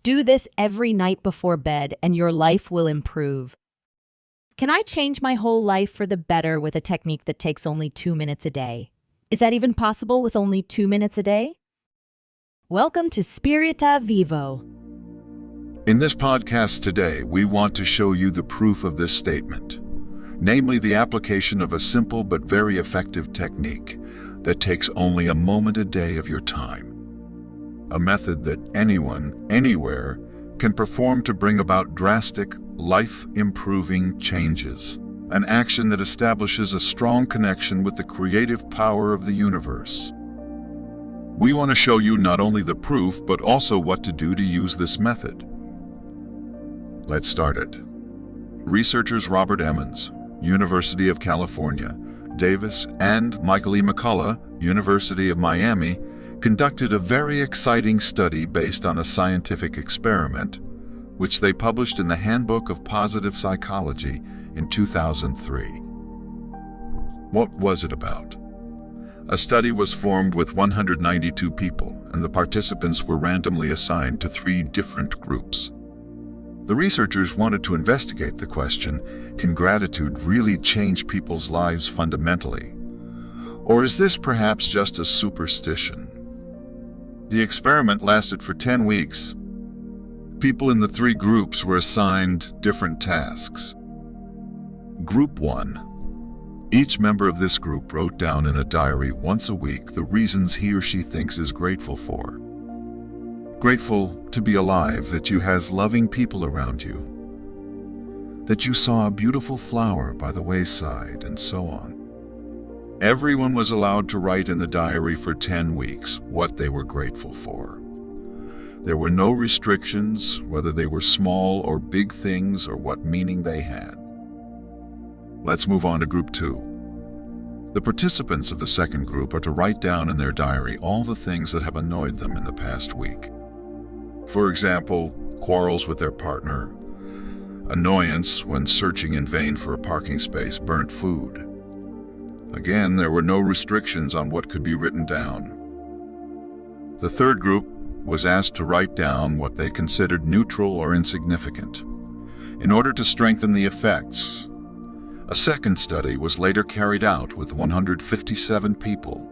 Do this every night before bed and your life will improve. Can I change my whole life for the better with a technique that takes only 2 minutes a day? Is that even possible with only 2 minutes a day? Welcome to Spirita Vivo. In this podcast today, we want to show you the proof of this statement, namely the application of a simple but very effective technique that takes only a moment a day of your time. A method that anyone, anywhere, can perform to bring about drastic, life-improving changes. An action that establishes a strong connection with the creative power of the universe. We want to show you not only the proof, but also what to do to use this method. Let's start it. Researchers Robert Emmons, University of California, Davis, and Michael E. McCullough, University of Miami, conducted a very exciting study based on a scientific experiment, which they published in the Handbook of Positive Psychology in 2003. What was it about? A study was formed with 192 people, and the participants were randomly assigned to 3 different groups. The researchers wanted to investigate the question, can gratitude really change people's lives fundamentally? Or is this perhaps just a superstition? The experiment lasted for 10 weeks. People in the 3 groups were assigned different tasks. Group 1. Each member of this group wrote down in a diary once a week the reasons he or she thinks is grateful for. Grateful to be alive, that you has loving people around you, that you saw a beautiful flower by the wayside, and so on. Everyone was allowed to write in the diary for 10 weeks what they were grateful for. There were no restrictions, whether they were small or big things or what meaning they had. Let's move on to Group 2. The participants of the second group are to write down in their diary all the things that have annoyed them in the past week. For example, quarrels with their partner, annoyance when searching in vain for a parking space, burnt food. Again, there were no restrictions on what could be written down. The third group was asked to write down what they considered neutral or insignificant. In order to strengthen the effects, a second study was later carried out with 157 people.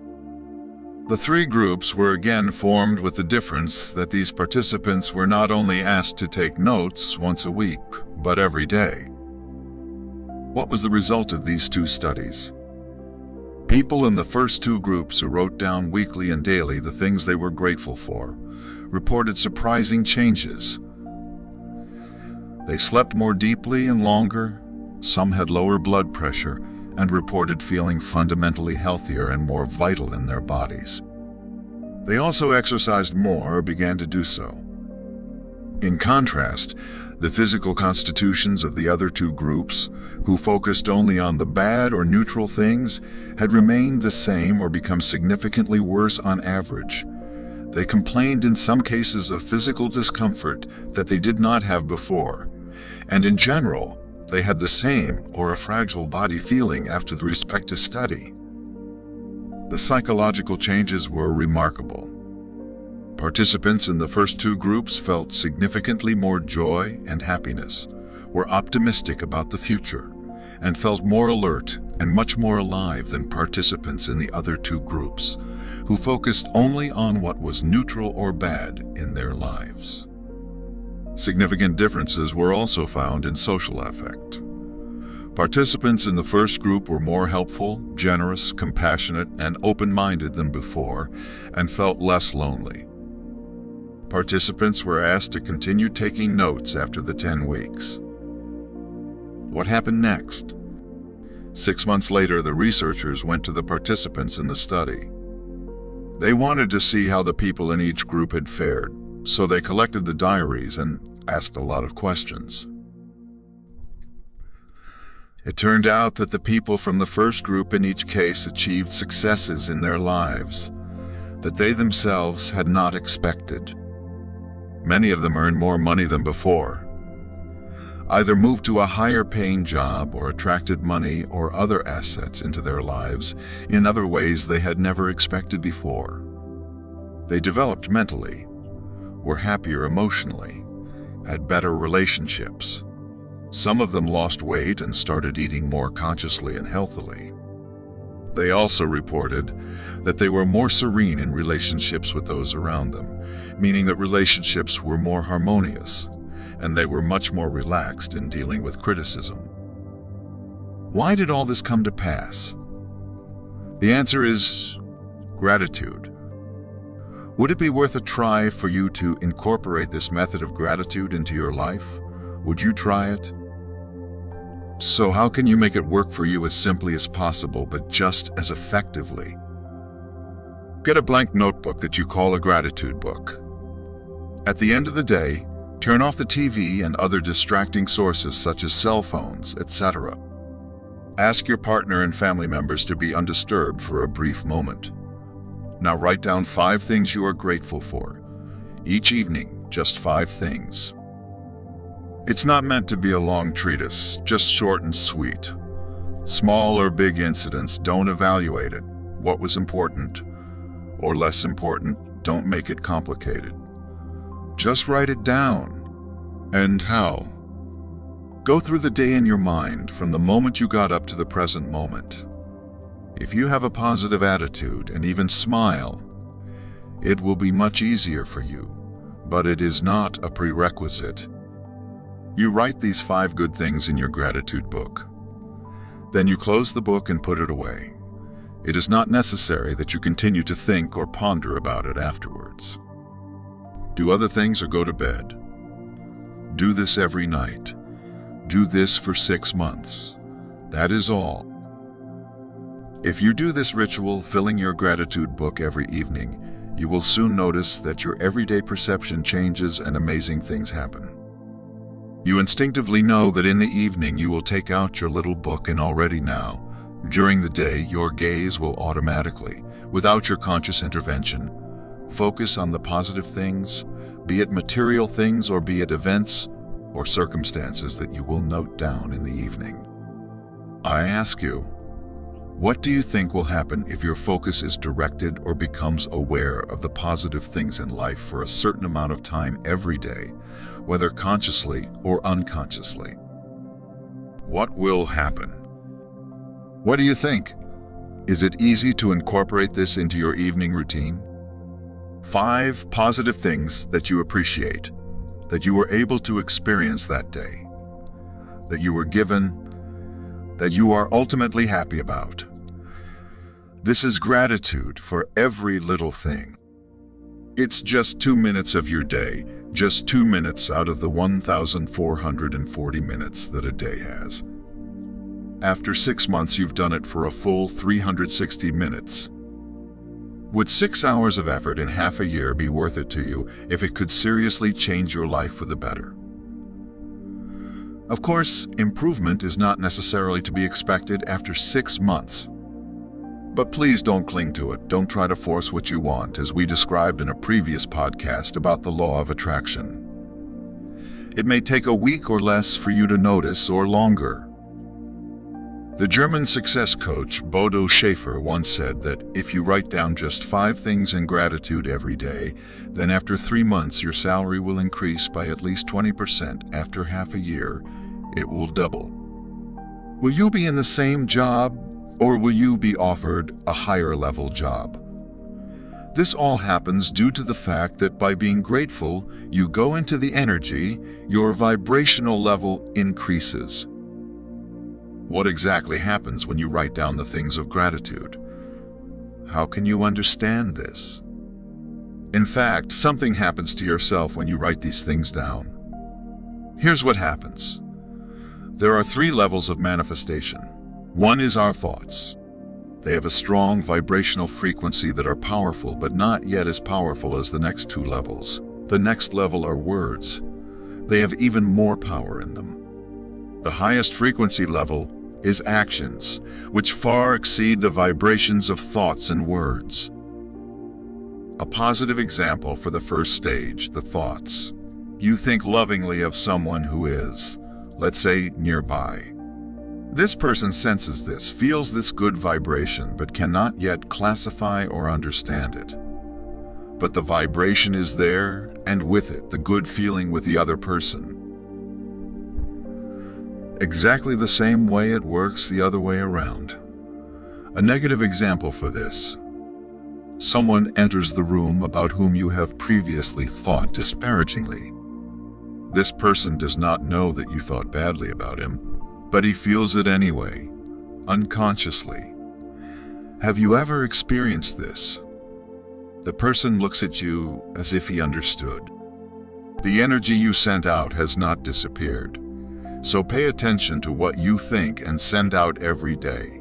The 3 groups were again formed with the difference that these participants were not only asked to take notes once a week, but every day. What was the result of these 2 studies? People in the first 2 groups who wrote down weekly and daily the things they were grateful for reported surprising changes. They slept more deeply and longer, some had lower blood pressure, and reported feeling fundamentally healthier and more vital in their bodies. They also exercised more or began to do so. In contrast, the physical constitutions of the other 2 groups, who focused only on the bad or neutral things, had remained the same or become significantly worse on average. They complained in some cases of physical discomfort that they did not have before, and in general, they had the same or a fragile body feeling after the respective study. The psychological changes were remarkable. Participants in the first 2 groups felt significantly more joy and happiness, were optimistic about the future, and felt more alert and much more alive than participants in the other 2 groups, who focused only on what was neutral or bad in their lives. Significant differences were also found in social affect. Participants in the first group were more helpful, generous, compassionate, and open-minded than before, and felt less lonely. Participants were asked to continue taking notes after the 10 weeks. What happened next? 6 months later, the researchers went to the participants in the study. They wanted to see how the people in each group had fared, so they collected the diaries and asked a lot of questions. It turned out that the people from the first group in each case achieved successes in their lives that they themselves had not expected. Many of them earned more money than before, either moved to a higher-paying job or attracted money or other assets into their lives in other ways they had never expected before. They developed mentally, were happier emotionally, had better relationships. Some of them lost weight and started eating more consciously and healthily. They also reported that they were more serene in relationships with those around them, meaning that relationships were more harmonious, and they were much more relaxed in dealing with criticism. Why did all this come to pass? The answer is gratitude. Would it be worth a try for you to incorporate this method of gratitude into your life? Would you try it? So how can you make it work for you as simply as possible, but just as effectively? Get a blank notebook that you call a gratitude book. At the end of the day, turn off the TV and other distracting sources such as cell phones, etc. Ask your partner and family members to be undisturbed for a brief moment. Now write down 5 things you are grateful for. Each evening, just 5 things. It's not meant to be a long treatise, just short and sweet. Small or big incidents, don't evaluate it. What was important or less important, don't make it complicated. Just write it down. And how? Go through the day in your mind from the moment you got up to the present moment. If you have a positive attitude and even smile, it will be much easier for you, but it is not a prerequisite. You write these 5 good things in your gratitude book. Then you close the book and put it away. It is not necessary that you continue to think or ponder about it afterwards. Do other things or go to bed. Do this every night. Do this for 6 months. That is all. If you do this ritual, filling your gratitude book every evening, you will soon notice that your everyday perception changes and amazing things happen. You instinctively know that in the evening you will take out your little book, and already now, during the day, your gaze will automatically, without your conscious intervention, focus on the positive things, be it material things or be it events or circumstances that you will note down in the evening. I ask you, what do you think will happen if your focus is directed or becomes aware of the positive things in life for a certain amount of time every day, whether consciously or unconsciously? What will happen? What do you think? Is it easy to incorporate this into your evening routine? 5 positive things that you appreciate, that you were able to experience that day, that you were given, that you are ultimately happy about. This is gratitude for every little thing. It's just 2 minutes of your day, just 2 minutes out of the 1,440 minutes that a day has. After 6 months, you've done it for a full 360 minutes. Would 6 hours of effort in half a year be worth it to you if it could seriously change your life for the better? Of course, improvement is not necessarily to be expected after 6 months. But please don't cling to it. Don't try to force what you want, as we described in a previous podcast about the law of attraction. It may take a week or less for you to notice, or longer. The German success coach Bodo Schaefer once said that if you write down just 5 things in gratitude every day, then after 3 months your salary will increase by at least 20%. After half a year, it will double. Will you be in the same job, or will you be offered a higher level job? This all happens due to the fact that by being grateful, you go into the energy, your vibrational level increases. What exactly happens when you write down the things of gratitude? How can you understand this? In fact, something happens to yourself when you write these things down. Here's what happens. There are 3 levels of manifestation. One is our thoughts. They have a strong vibrational frequency that are powerful, but not yet as powerful as the next 2 levels. The next level are words. They have even more power in them. The highest frequency level is actions, which far exceed the vibrations of thoughts and words. A positive example for the first stage, the thoughts. You think lovingly of someone who is, let's say, nearby. This person senses this, feels this good vibration, but cannot yet classify or understand it. but the vibration is there, and with it, the good feeling with the other person. Exactly the same way it works the other way around. A negative example for this. Someone enters the room about whom you have previously thought disparagingly. This person does not know that you thought badly about him, but he feels it anyway, unconsciously. Have you ever experienced this? The person looks at you as if he understood. The energy you sent out has not disappeared, so pay attention to what you think and send out every day.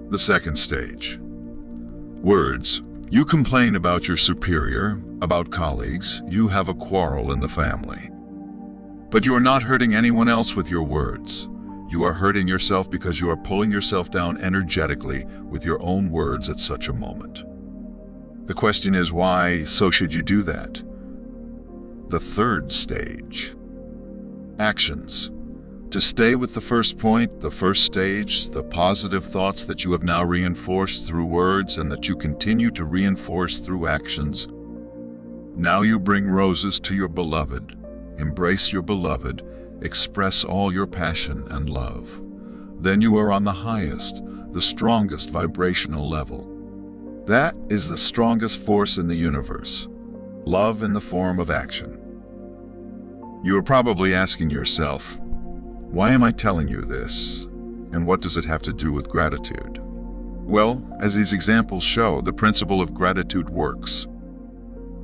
The second stage. Words. You complain about your superior, about colleagues, you have a quarrel in the family. But you are not hurting anyone else with your words. You are hurting yourself because you are pulling yourself down energetically with your own words at such a moment. The question is why, so should you do that? The third stage. Actions. To stay with the first point, the first stage, the positive thoughts that you have now reinforced through words and that you continue to reinforce through actions. Now you bring roses to your beloved. Embrace your beloved. Express all your passion and love. Then you are on the highest, the strongest vibrational level. That is the strongest force in the universe. Love in the form of action. You are probably asking yourself, why am I telling you this? And what does it have to do with gratitude? Well, as these examples show, the principle of gratitude works.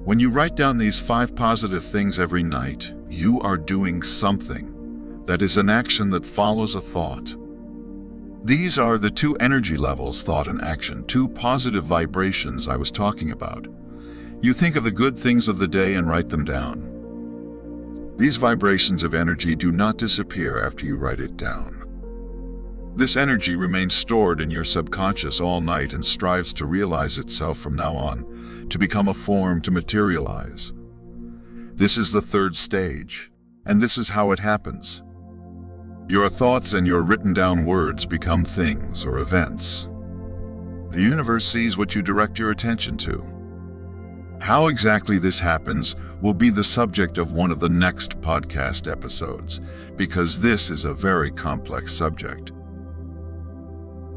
When you write down these 5 positive things every night, you are doing something. That is an action that follows a thought. These are the 2 energy levels, thought and action, 2 positive vibrations I was talking about. You think of the good things of the day and write them down. These vibrations of energy do not disappear after you write it down. This energy remains stored in your subconscious all night and strives to realize itself from now on, to become a form, to materialize. This is the third stage, and this is how it happens. Your thoughts and your written down words become things or events. The universe sees what you direct your attention to. How exactly this happens will be the subject of one of the next podcast episodes, because this is a very complex subject.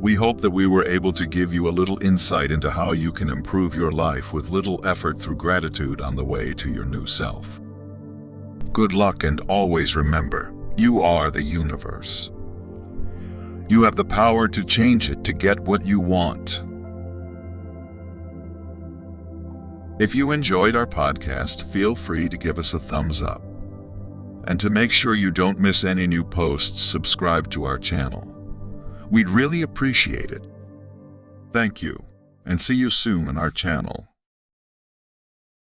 We hope that we were able to give you a little insight into how you can improve your life with little effort through gratitude on the way to your new self. Good luck, and always remember, you are the universe. You have the power to change it to get what you want. If you enjoyed our podcast, feel free to give us a thumbs up. And to make sure you don't miss any new posts, subscribe to our channel. We'd really appreciate it. Thank you, and see you soon on our channel.